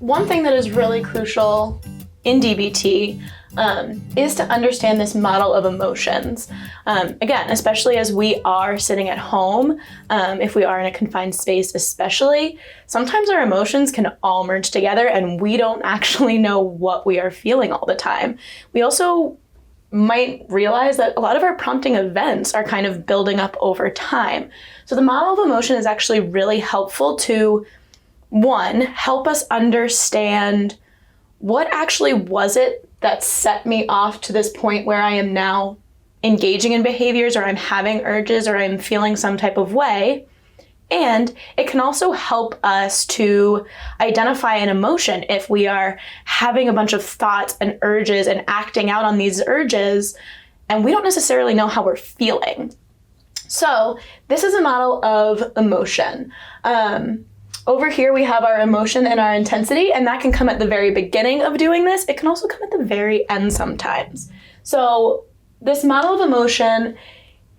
one thing that is really crucial in DBT is to understand this model of emotions. Again, especially as we are sitting at home, if we are in a confined space especially, sometimes our emotions can all merge together and we don't actually know what we are feeling all the time. We also might realize that a lot of our prompting events are kind of building up over time. So the model of emotion is actually really helpful to, one, help us understand what actually was it that set me off to this point where I am now engaging in behaviors, or I'm having urges, or I'm feeling some type of way. And it can also help us to identify an emotion if we are having a bunch of thoughts and urges and acting out on these urges, and we don't necessarily know how we're feeling. So this is a model of emotion. Over here we have our emotion and our intensity, and that can come at the very beginning of doing this. It can also come at the very end sometimes. So this model of emotion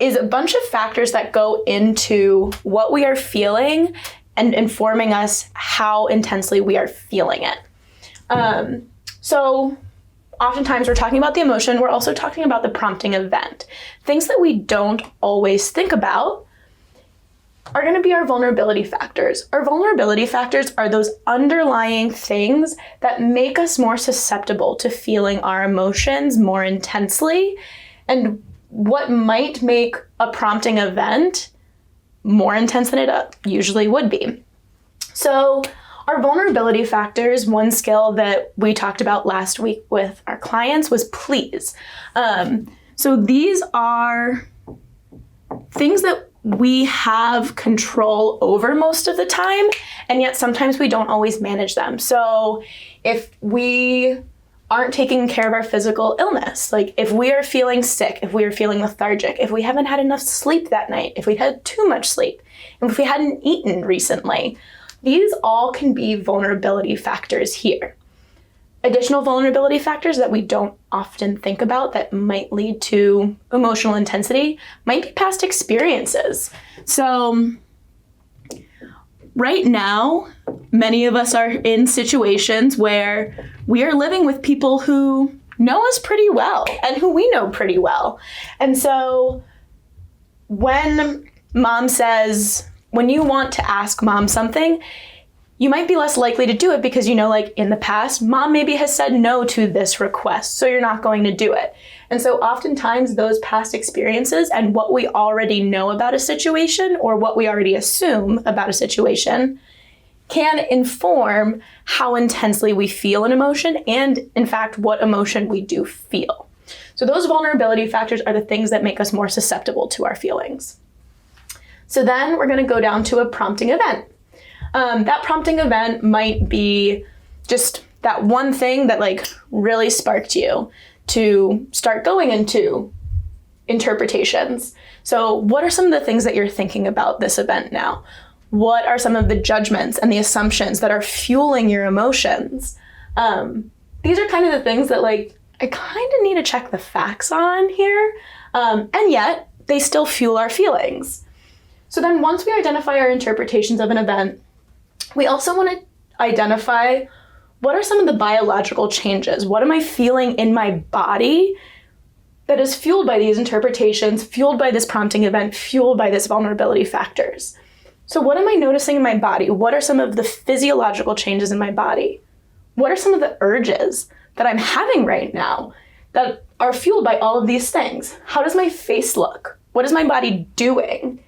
is a bunch of factors that go into what we are feeling and informing us how intensely we are feeling it. So oftentimes we're talking about the emotion, we're also talking about the prompting event. Things that we don't always think about are going to be our vulnerability factors. Our vulnerability factors are those underlying things that make us more susceptible to feeling our emotions more intensely, and what might make a prompting event more intense than it usually would be. So our vulnerability factors, one skill that we talked about last week with our clients was please. So these are things that we have control over most of the time, and yet sometimes we don't always manage them. So if we aren't taking care of our physical illness, like if we are feeling sick, if we are feeling lethargic, if we haven't had enough sleep that night, if we had too much sleep, and if we hadn't eaten recently, these all can be vulnerability factors here. Additional vulnerability factors that we don't often think about that might lead to emotional intensity might be past experiences. So right now, many of us are in situations where we are living with people who know us pretty well and who we know pretty well. And so when you want to ask mom something, you might be less likely to do it because like in the past, mom maybe has said no to this request, so you're not going to do it. And so oftentimes those past experiences and what we already know about a situation or what we already assume about a situation can inform how intensely we feel an emotion and, in fact, what emotion we do feel. So those vulnerability factors are the things that make us more susceptible to our feelings. So then we're going to go down to a prompting event. That prompting event might be just that one thing that really sparked you to start going into interpretations. So what are some of the things that you're thinking about this event now? What are some of the judgments and the assumptions that are fueling your emotions? These are kind of the things that I kind of need to check the facts on here, and yet they still fuel our feelings. So then once we identify our interpretations of an event, we also want to identify what are some of the biological changes? What am I feeling in my body that is fueled by these interpretations, fueled by this prompting event, fueled by this vulnerability factors? So what am I noticing in my body? What are some of the physiological changes in my body? What are some of the urges that I'm having right now that are fueled by all of these things? How does my face look? What is my body doing?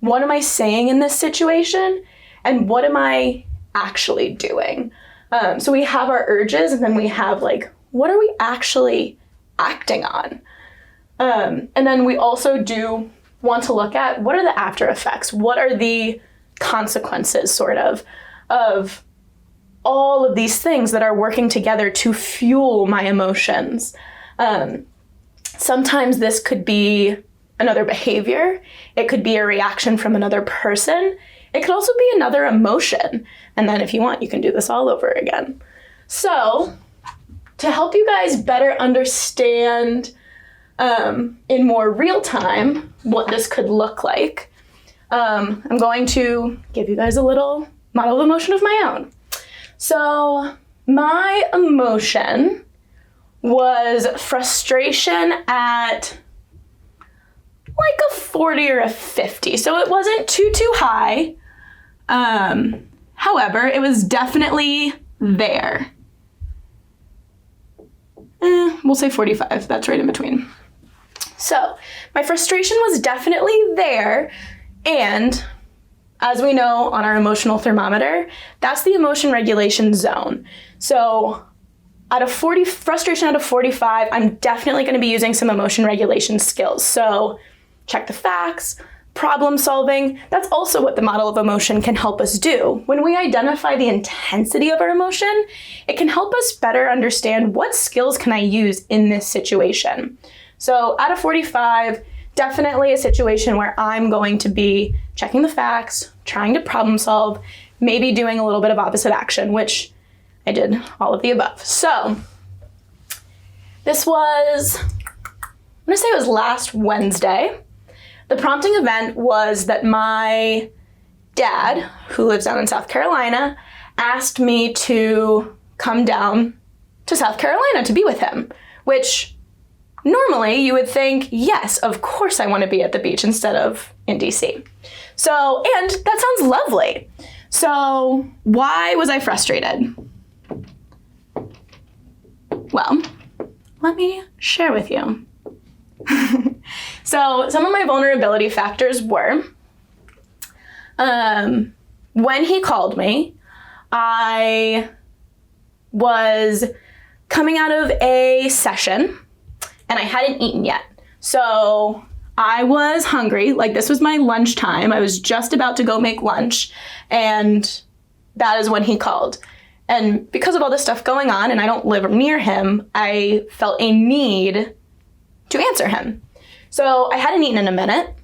What am I saying in this situation? And what am I actually doing? So we have our urges, and then we have what are we actually acting on? And then we also do want to look at what are the after effects? What are the consequences of all of these things that are working together to fuel my emotions? Sometimes this could be another behavior. It could be a reaction from another person. It could also be another emotion. And then if you want, you can do this all over again. So to help you guys better understand in more real time what this could look like, I'm going to give you guys a little model of emotion of my own. So my emotion was frustration at like a 40 or a 50. So it wasn't too high. However, it was definitely there. We'll say 45. That's right in between. So my frustration was definitely there. And as we know on our emotional thermometer, that's the emotion regulation zone. So at a 40, frustration out of 45, I'm definitely going to be using some emotion regulation skills. So check the facts, problem solving. That's also what the model of emotion can help us do. When we identify the intensity of our emotion, it can help us better understand what skills can I use in this situation. So out of 45, definitely a situation where I'm going to be checking the facts, trying to problem solve, maybe doing a little bit of opposite action, which I did all of the above. So this was, I'm gonna say it was last Wednesday. The prompting event was that my dad, who lives down in South Carolina, asked me to come down to South Carolina to be with him, which normally you would think, yes, of course I want to be at the beach instead of in DC. So, and that sounds lovely. So why was I frustrated? Well, let me share with you. So some of my vulnerability factors were, when he called me, I was coming out of a session and I hadn't eaten yet. So I was hungry, like this was my lunchtime. I was just about to go make lunch, and that is when he called. And because of all this stuff going on, and I don't live near him, I felt a need to answer him. So I hadn't eaten in a minute.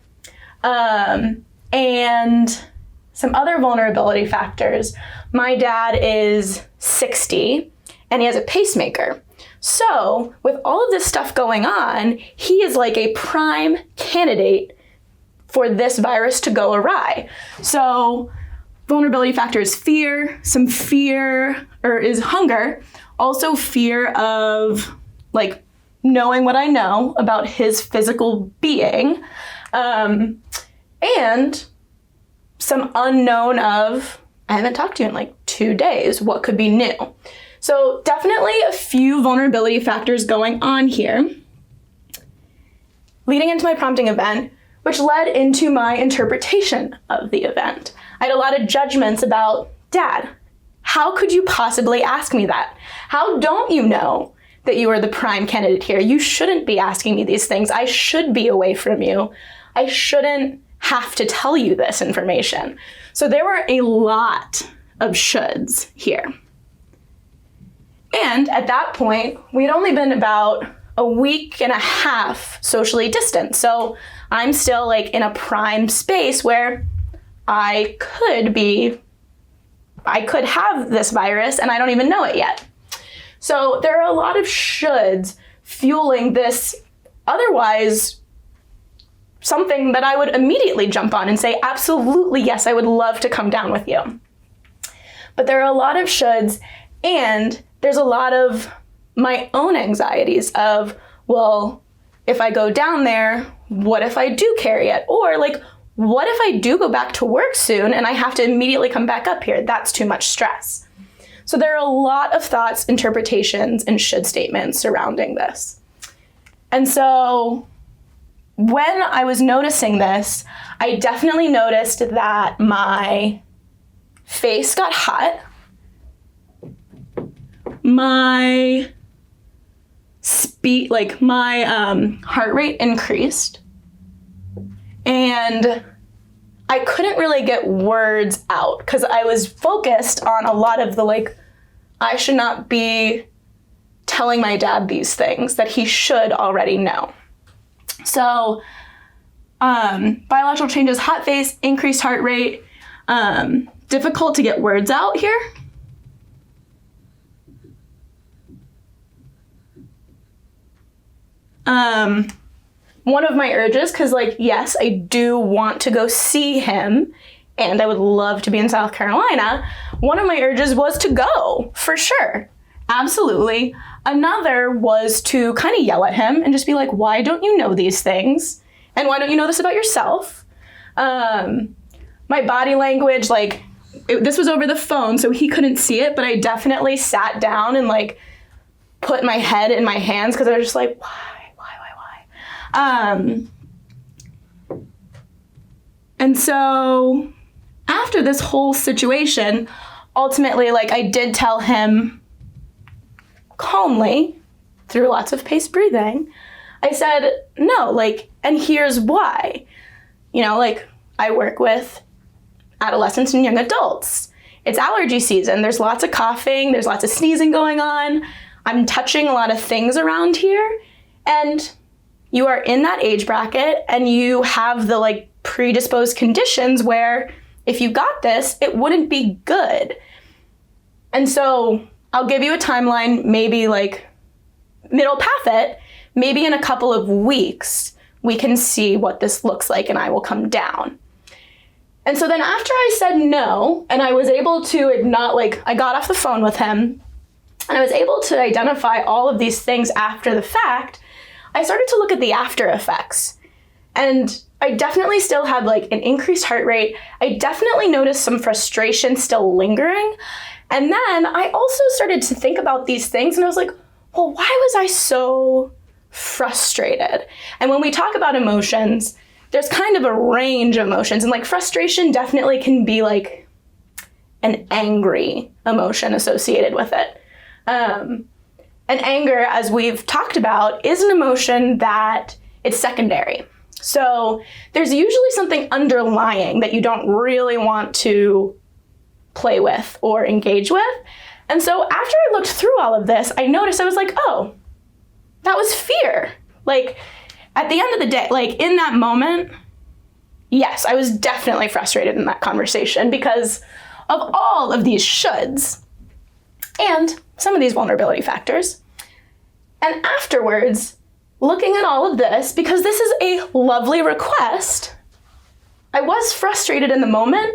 And some other vulnerability factors. My dad is 60 and he has a pacemaker. So with all of this stuff going on, he is like a prime candidate for this virus to go awry. So vulnerability factor is fear, some fear, or is hunger, also fear of like knowing what I know about his physical being, and some unknown of, I haven't talked to you in like 2 days, what could be new? So definitely a few vulnerability factors going on here, leading into my prompting event, which led into my interpretation of the event. I had a lot of judgments about, Dad, how could you possibly ask me that? How don't you know that you are the prime candidate here? You shouldn't be asking me these things. I should be away from you. I shouldn't have to tell you this information. So there were a lot of shoulds here. And at that point, we'd only been about a week and a half socially distant. So I'm still like in a prime space where I could have this virus and I don't even know it yet. So there are a lot of shoulds fueling this otherwise something that I would immediately jump on and say, absolutely, yes, I would love to come down with you. But there are a lot of shoulds, and there's a lot of my own anxieties of, well, if I go down there, what if I do carry it? Or like, what if I do go back to work soon and I have to immediately come back up here? That's too much stress. So there are a lot of thoughts, interpretations, and should statements surrounding this. And so when I was noticing this, I definitely noticed that my face got hot, my heart rate increased, and I couldn't really get words out because I was focused on a lot of the I should not be telling my dad these things that he should already know. So biological changes, hot face, increased heart rate, difficult to get words out here. One of my urges, because yes, I do want to go see him and I would love to be in South Carolina, one of my urges was to go, for sure. Absolutely. Another was to kind of yell at him and just be like, why don't you know these things? And why don't you know this about yourself? My body language, like, this was over the phone, so he couldn't see it, but I definitely sat down and like put my head in my hands because I was just like, why? And so after this whole situation, ultimately, like, I did tell him calmly, through lots of paced breathing, I said, no, like, and here's why. You know, like, I work with adolescents and young adults. It's allergy season. There's lots of coughing. There's lots of sneezing going on. I'm touching a lot of things around here. And you are in that age bracket and you have the like predisposed conditions where if you got this, it wouldn't be good. And so I'll give you a timeline, maybe like middle path it, maybe in a couple of weeks, we can see what this looks like and I will come down. And so then after I said no, and I was able to I got off the phone with him, and I was able to identify all of these things after the fact, I started to look at the after effects. And I definitely still had like an increased heart rate. I definitely noticed some frustration still lingering. And then I also started to think about these things and I was like, well, why was I so frustrated? And when we talk about emotions, there's kind of a range of emotions, and like frustration definitely can be like an angry emotion associated with it. And anger, as we've talked about, is an emotion that it's secondary. So there's usually something underlying that you don't really want to play with or engage with. And so after I looked through all of this, I noticed, I was like, oh, that was fear. Like, at the end of the day, like in that moment, yes, I was definitely frustrated in that conversation because of all of these shoulds and some of these vulnerability factors. And afterwards, looking at all of this, because this is a lovely request, I was frustrated in the moment,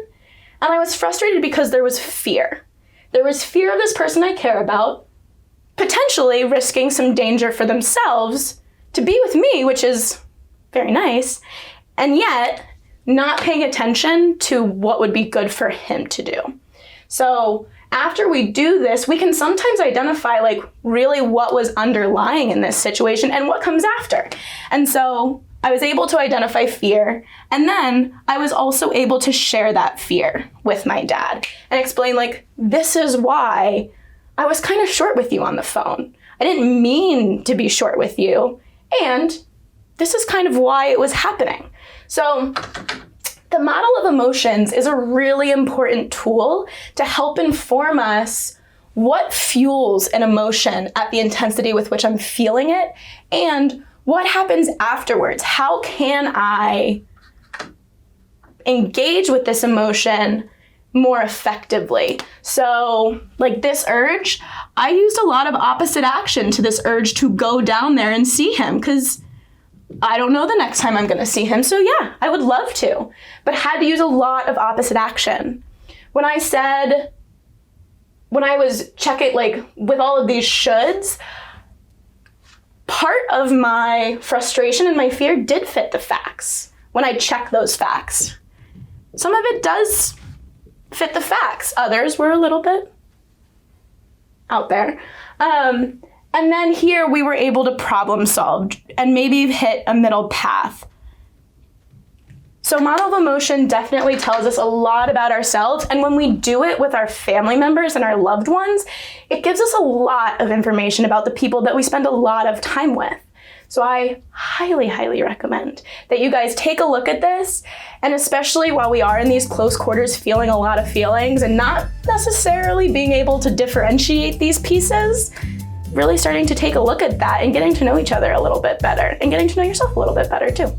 and I was frustrated because there was fear. There was fear of this person I care about potentially risking some danger for themselves to be with me, which is very nice, and yet not paying attention to what would be good for him to do. So after we do this, we can sometimes identify like really what was underlying in this situation and what comes after. And so I was able to identify fear, and then I was also able to share that fear with my dad and explain like, this is why I was kind of short with you on the phone. I didn't mean to be short with you. And this is kind of why it was happening. So the model of emotions is a really important tool to help inform us what fuels an emotion at the intensity with which I'm feeling it and what happens afterwards. How can I engage with this emotion more effectively? So like this urge, I used a lot of opposite action to this urge to go down there and see him because I don't know the next time I'm gonna see him. So yeah, I would love to, but had to use a lot of opposite action. When I was checking like with all of these shoulds, part of my frustration and my fear did fit the facts when I check those facts. Some of it does fit the facts. Others were a little bit out there. And then here we were able to problem solve and maybe hit a middle path. So model of emotion definitely tells us a lot about ourselves. And when we do it with our family members and our loved ones, it gives us a lot of information about the people that we spend a lot of time with. So I highly, highly recommend that you guys take a look at this, and especially while we are in these close quarters feeling a lot of feelings and not necessarily being able to differentiate these pieces, really starting to take a look at that and getting to know each other a little bit better and getting to know yourself a little bit better too.